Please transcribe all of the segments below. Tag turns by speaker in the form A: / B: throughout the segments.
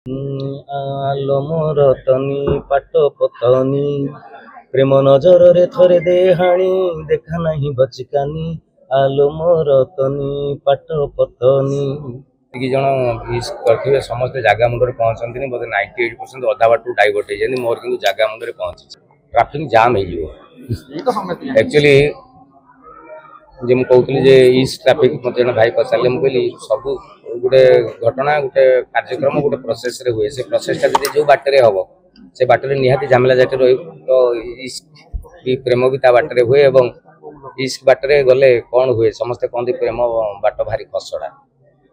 A: आलो मोर तनी पाट पतनी प्रेम नजर रे थरे दे हाणी देखा नहीं बचकानी आलो मोर तनी पाट पतनी जन विश करथिबे समस्त जागा मुंडरे पहुंचंती बोधे 98% अधा बाटू डाइवर्ट हो मोर किंतु जागा मुंडरे पहुंची ट्रैफिक जाम हो एक्चुअली जे मु कहूली जे ईस्ट ट्रैफिक मत जन भाई पचारे मुझे सब गोटे घटना गोटे कार्यक्रम गोटे प्रोसेस रे हुए से प्रोसेसटा जो बाटर हम से बाटर निहाती झमेला जाटे तो ईस्ट भी प्रेम भी ता बाटर हुए और ईस्ट बाटर गले कौन हुए समस्ते कहते प्रेम बाट भारी खसड़ा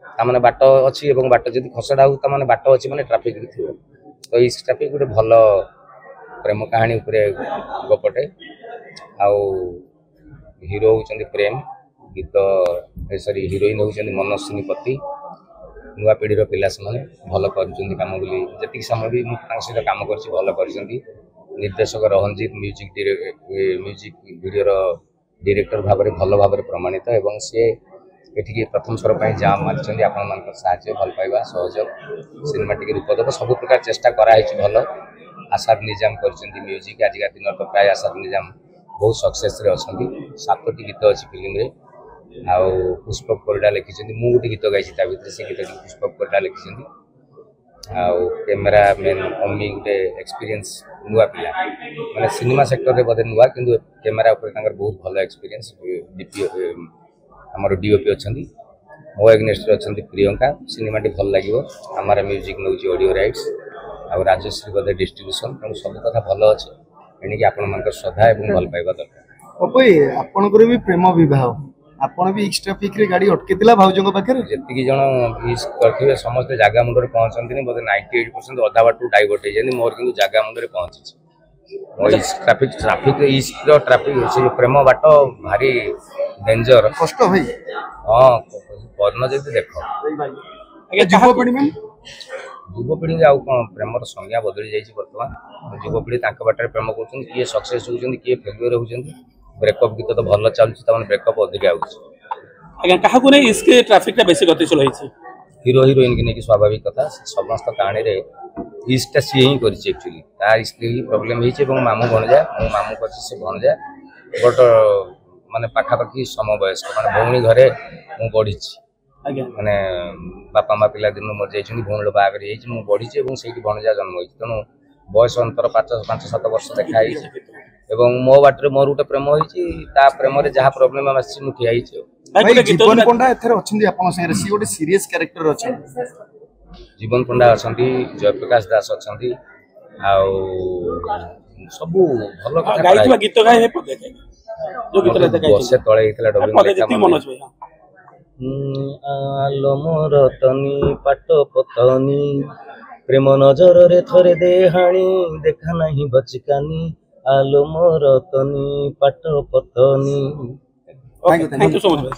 A: ताने बाट अच्छी बाट जब खसड़ा हो ताने बाट अच्छी मैंने ट्राफिक भी थी तो ईस्ट ट्राफिक गोटे भल प्रेम कहानी गपटे आउ हीरो होउचंदी प्रेम गीत सरी हीरोइन होउचंदी मनस्विनी पति नुआ पीढ़ीर पिला से भल कर काम बोली जी समय भी सहित काम कर भल कर निर्देशक रंजीत म्यूजिक वीडियो डायरेक्टर भाव में भल भाव प्रमाणित एवं सी एठिकी प्रथम स्वर पर जाम मारी आपण मान साहय भल पाइबा सहयोग सिनेमाटिक रूप देव सब प्रकार चेष्टा कराई भल आसाद निजाम कर म्यूजिक आजिका दिन तो प्राय आसाद निजाम बहुत सक्सेस रे अछंती 7टी गीत अच्छी फिल्म रे आउ पुष्पक परिडा लिखिं मु गोटे गीत गाई भर से गीत पुष्पक परिडा लिखिं आउ कैमेरा मैन अम्मी गोटे एक्सपीरियंस नुआ पिला माने सिनेमा सेक्टर रे बदे नुआ किंतु कैमेरा ऊपर बहुत भल एक्सपीरियंस हमर डीओपी अछंती मो एग्नेस्ट अछंती प्रियंका सिनेमा टी भल लागिवो हमारा म्यूजिक नउची ऑडियो राइट्स आउ राजश्री बदे डिस्ट्रीब्यूशन तेणु सब कथा भल अछि एणिकी आपण मानकर श्रद्धा एवं भल पाइबा दरकार
B: ओपई आपनकर भी प्रेम विवाह आपण भी एक्स्ट्रा ट्रैफिक रे गाड़ी अटकेतिला भाउजंग पाखरे
A: जति जन विश करथिबे समस्त जागा मुंडरे पहुंचंती बोधे 98% अधा बाटू डाइवर्ट हो मोर किंतु जागा मुंडरे पहुंची ट्रैफिक ईस्ट ट्रैफिक से प्रेम बाट भारी डेंजर
B: कष्ट भाई
A: हां पर्ण जति देखो
B: युवपीढ़ी में
A: युवपीढ़ी आउ कौन प्रेमर संज्ञा बदली जाइए बर्तमान युवपीढ़ी बाटर प्रेम कर किए सक्सेस होती किए फेल्युअर होती ब्रेकअप गीत तो भल चलती ब्रेकअप अधिक
C: आगे ट्राफिक बेसी गतिशील
A: हीरो हिरोइन की नहीं स्वाभाविक कथा समस्त कहानी रे ईस्टा सी ही करक्चुअली तार स्त्री ही प्रोब्लेम हो मामू भणजा मो मामू कर भणजा बट माने पाखापाखि समवयस्क माने भौणी घरे मु बढ़ी माने बापा माँ पिला दिन मर जाइए भौणी बाहर बढ़ी से भणजा जन्म हो तेणु बयस अंतर 5-7 वर्ष देखाई मो बाटर मोर गोटे प्रेम होती प्रेम जहाँ प्रोब्लेम आसी ठिया
B: जीवन पंडा एथरे अछंदी आपन संगे सी गोटे सीरियस कैरेक्टर अछन
A: जीवन पंडा अछंदी जयप्रकाश दास अछंदी सब भल
C: गाइतबा गीत गाय हे पदे जो गीत लेते गाइ
A: से तळे हितला डबिंग
C: मनोज भाई
A: आलो मोर तनी पाट पतनी प्रेम नजर रे थरे दे हाणी देखा नहीं बचकानी आलो मोर तनी पाट पतनी
C: थैंक यू सो मच भाई।